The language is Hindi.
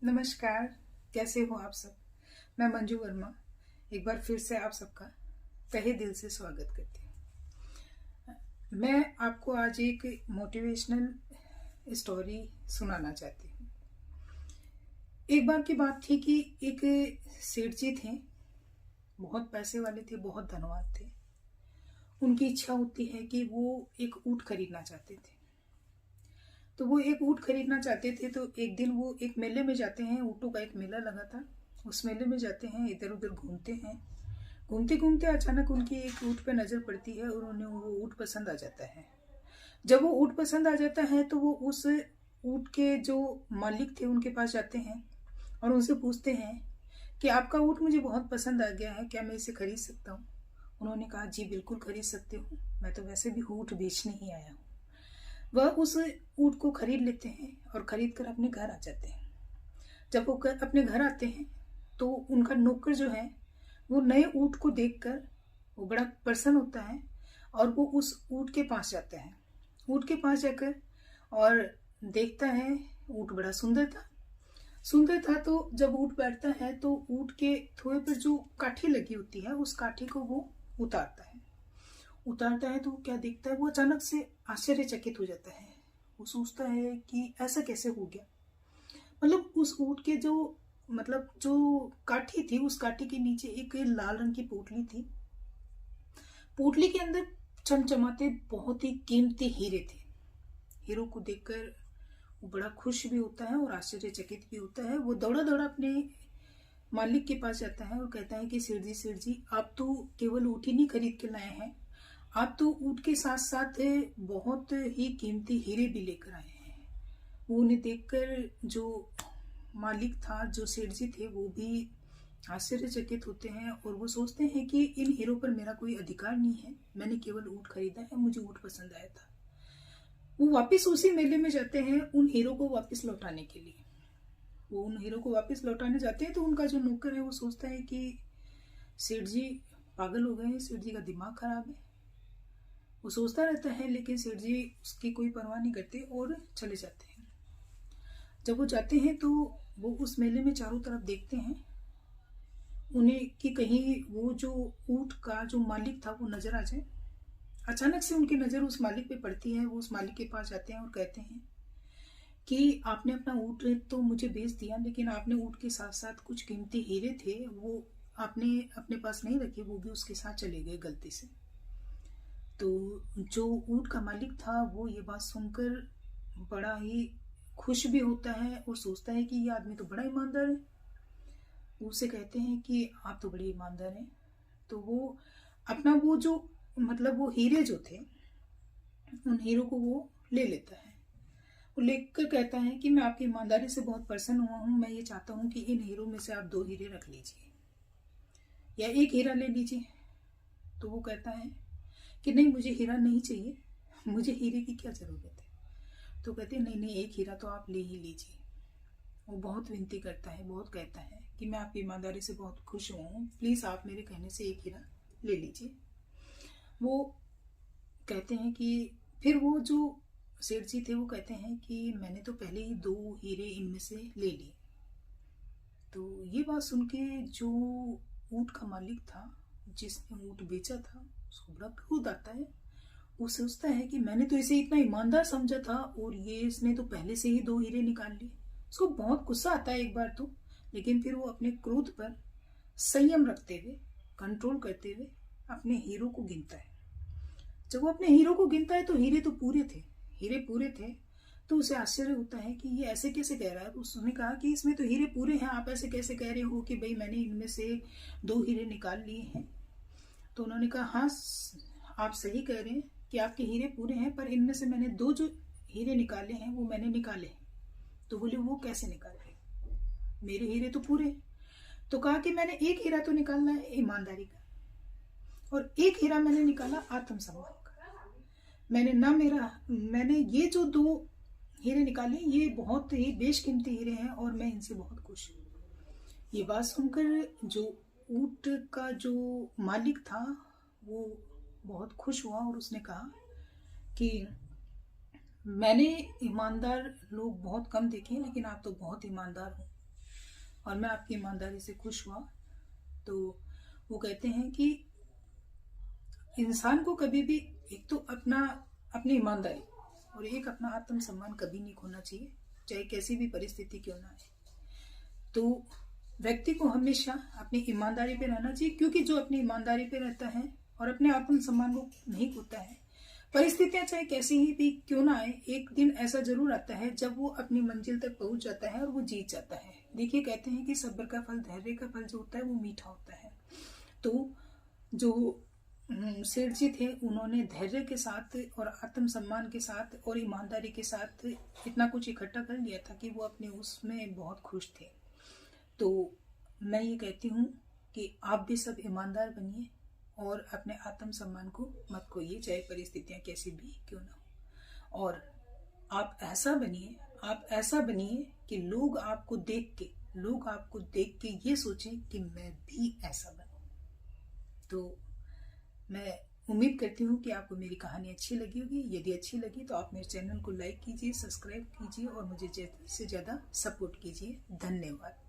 नमस्कार। कैसे हो आप सब। मैं मंजू वर्मा एक बार फिर से आप सबका तहे दिल से स्वागत करती हूँ। मैं आपको आज एक मोटिवेशनल स्टोरी सुनाना चाहती हूँ। एक बार की बात थी कि एक सेठ जी थे, बहुत पैसे वाले थे, बहुत धनवान थे। उनकी इच्छा होती है कि वो एक ऊँट खरीदना चाहते थे। तो वो एक ऊँट खरीदना चाहते थे। तो एक दिन वो एक मेले में जाते हैं, ऊँटों का एक मेला लगा था। उस मेले में जाते हैं, इधर उधर घूमते हैं। घूमते घूमते अचानक उनकी एक ऊँट पे नज़र पड़ती है और उन्हें वो ऊँट पसंद आ जाता है। जब वो ऊँट पसंद आ जाता है तो वो उस ऊँट के जो मालिक थे उनके पास जाते हैं और उनसे पूछते हैं कि आपका ऊँट मुझे बहुत पसंद आ गया है, क्या मैं इसे खरीद सकता हूँ। उन्होंने कहा, जी बिल्कुल खरीद सकते हो, मैं तो वैसे भी ऊँट बेचने ही आया हूँ। वह उस ऊँट को खरीद लेते हैं और खरीद कर अपने घर आ जाते हैं। जब वो अपने घर आते हैं तो उनका नौकर जो है वो नए ऊँट को देखकर वो बड़ा प्रसन्न होता है और वो उस ऊँट के पास जाता है। ऊँट के पास जाकर और देखता है, ऊँट बड़ा सुंदर था। तो जब ऊँट बैठता है तो ऊँट के थोड़े पर जो काठी लगी होती है उस काठी को वो उतारता है तो वो क्या देखता है, वो अचानक से आश्चर्यचकित हो जाता है। वो सोचता है कि ऐसा कैसे हो गया। मतलब उस ऊँट के जो काठी थी, उस काठी के नीचे एक लाल रंग की पोटली थी। पोटली के अंदर चमचमाते बहुत ही कीमती हीरे थे। हीरो को देखकर वो बड़ा खुश भी होता है और आश्चर्यचकित भी होता है। वो दौड़ा दौड़ा अपने मालिक के पास जाता है और कहता है कि सेठ जी आप तो केवल ऊँट ही नहीं खरीद के लाए हैं, आप तो ऊँट के साथ साथ बहुत ही कीमती हीरे भी लेकर आए हैं। वो उन्हें देखकर जो मालिक था, जो सेठ जी थे, वो भी आश्चर्यचकित होते हैं और वो सोचते हैं कि इन हीरों पर मेरा कोई अधिकार नहीं है, मैंने केवल ऊँट खरीदा है, मुझे ऊँट पसंद आया था। वो वापस उसी मेले में जाते हैं उन हीरो को वापस लौटाने के लिए। वो उन हीरो को वापस लौटाने जाते हैं तो उनका जो नौकर है वो सोचता है कि सेठ जी पागल हो गए हैं, सेठ जी का दिमाग खराब है। वो सोचता रहता है लेकिन सेठ जी उसकी कोई परवाह नहीं करते और चले जाते हैं। जब वो जाते हैं तो वो उस मेले में चारों तरफ देखते हैं उन्हें कि कहीं वो जो ऊँट का जो मालिक था वो नजर आ जाए। अचानक से उनकी नज़र उस मालिक पे पड़ती है। वो उस मालिक के पास जाते हैं और कहते हैं कि आपने अपना ऊँट तो मुझे बेच दिया, लेकिन आपने ऊँट के साथ साथ कुछ कीमती हीरे थे वो आपने अपने पास नहीं रखे, वो भी उसके साथ चले गए गलती से। तो जो ऊँट का मालिक था वो ये बात सुनकर बड़ा ही खुश भी होता है और सोचता है कि ये आदमी तो बड़ा ईमानदार है। उसे कहते हैं कि आप तो बड़े ईमानदार हैं। तो वो अपना वो जो वो हीरे जो थे उन हीरो को वो ले लेता है। वो लेकर कहता है कि मैं आपकी ईमानदारी से बहुत प्रसन्न हुआ हूँ, मैं ये चाहता हूँ कि इन हीरो में से आप 2 हीरे रख लीजिए या 1 हीरा ले लीजिए। तो वो कहता है कि नहीं, मुझे हीरा नहीं चाहिए, मुझे हीरे की क्या ज़रूरत है। तो कहते हैं नहीं नहीं, 1 हीरा तो आप ले ही लीजिए। वो बहुत विनती करता है, बहुत कहता है कि मैं आपकी ईमानदारी से बहुत खुश हुआ हूँ, प्लीज़ आप मेरे कहने से 1 हीरा ले लीजिए। वो कहते हैं कि फिर वो जो सेठ जी थे वो कहते हैं कि मैंने तो पहले ही 2 हीरे इनमें से ले लिए। तो ये बात सुन के जो ऊँट का मालिक था, जिसने ऊँट बेचा था, उसको बड़ा क्रोध आता है। वो सोचता है कि मैंने तो इसे इतना ईमानदार समझा था और ये इसने तो पहले से ही 2 हीरे निकाल लिए। उसको बहुत गुस्सा आता है एक बार तो, लेकिन फिर वो अपने क्रोध पर संयम रखते हुए, कंट्रोल करते हुए अपने हीरो को गिनता है। जब वो अपने हीरो को गिनता है तो हीरे तो पूरे थे। तो उसे आश्चर्य होता है कि ये ऐसे कैसे कह रहा है। तो उसने कहा कि इसमें तो हीरे पूरे हैं, आप ऐसे कैसे कह रहे हो कि भाई मैंने इनमें से 2 हीरे निकाल लिए हैं। तो उन्होंने कहा, हाँ आप सही कह रहे हैं कि आपके हीरे पूरे हैं, पर इनमें से मैंने 2 जो हीरे निकाले हैं वो मैंने निकाले हैं। तो बोले वो कैसे निकाले, मेरे हीरे तो पूरे हैं। तो कहा कि मैंने 1 हीरा तो निकालना है ईमानदारी का और 1 हीरा मैंने निकाला आत्मसम्मान का। मैंने ये जो 2 हीरे निकाले ये बहुत ही बेशकीमती हीरे हैं और मैं इनसे बहुत खुश हूँ। ये बात सुनकर जो ऊँट का जो मालिक था वो बहुत खुश हुआ और उसने कहा कि मैंने ईमानदार लोग बहुत कम देखे हैं, लेकिन आप तो बहुत ईमानदार हो। और मैं आपकी ईमानदारी से खुश हुआ। तो वो कहते हैं कि इंसान को कभी भी एक तो अपनी ईमानदारी और एक अपना आत्मसम्मान कभी नहीं खोना चाहिए, चाहे कैसी भी परिस्थिति क्यों ना आए। तो व्यक्ति को हमेशा अपनी ईमानदारी पे रहना चाहिए, क्योंकि जो अपनी ईमानदारी पे रहता है और अपने आत्मसम्मान को नहीं खोता है, परिस्थितियां चाहे कैसी ही भी क्यों ना आए, एक दिन ऐसा जरूर आता है जब वो अपनी मंजिल तक पहुंच जाता है और वो जीत जाता है। देखिए, कहते हैं कि सब्र का फल, धैर्य का फल जो होता है वो मीठा होता है। तो जो सेठ जी थे, उन्होंने धैर्य के साथ और आत्मसम्मान के साथ और ईमानदारी के साथ इतना कुछ इकट्ठा कर लिया था कि वो अपने उसमें बहुत खुश थे। तो मैं ये कहती हूँ कि आप भी सब ईमानदार बनिए और अपने आत्मसम्मान को मत खोइए, चाहे परिस्थितियां कैसी भी क्यों ना हो। और आप ऐसा बनिए कि लोग आपको देख के ये सोचें कि मैं भी ऐसा बनूं। तो मैं उम्मीद करती हूँ कि आपको मेरी कहानी अच्छी लगी होगी। यदि अच्छी लगी तो आप मेरे चैनल को लाइक कीजिए, सब्सक्राइब कीजिए और मुझे ज़्यादा से ज़्यादा सपोर्ट कीजिए। धन्यवाद।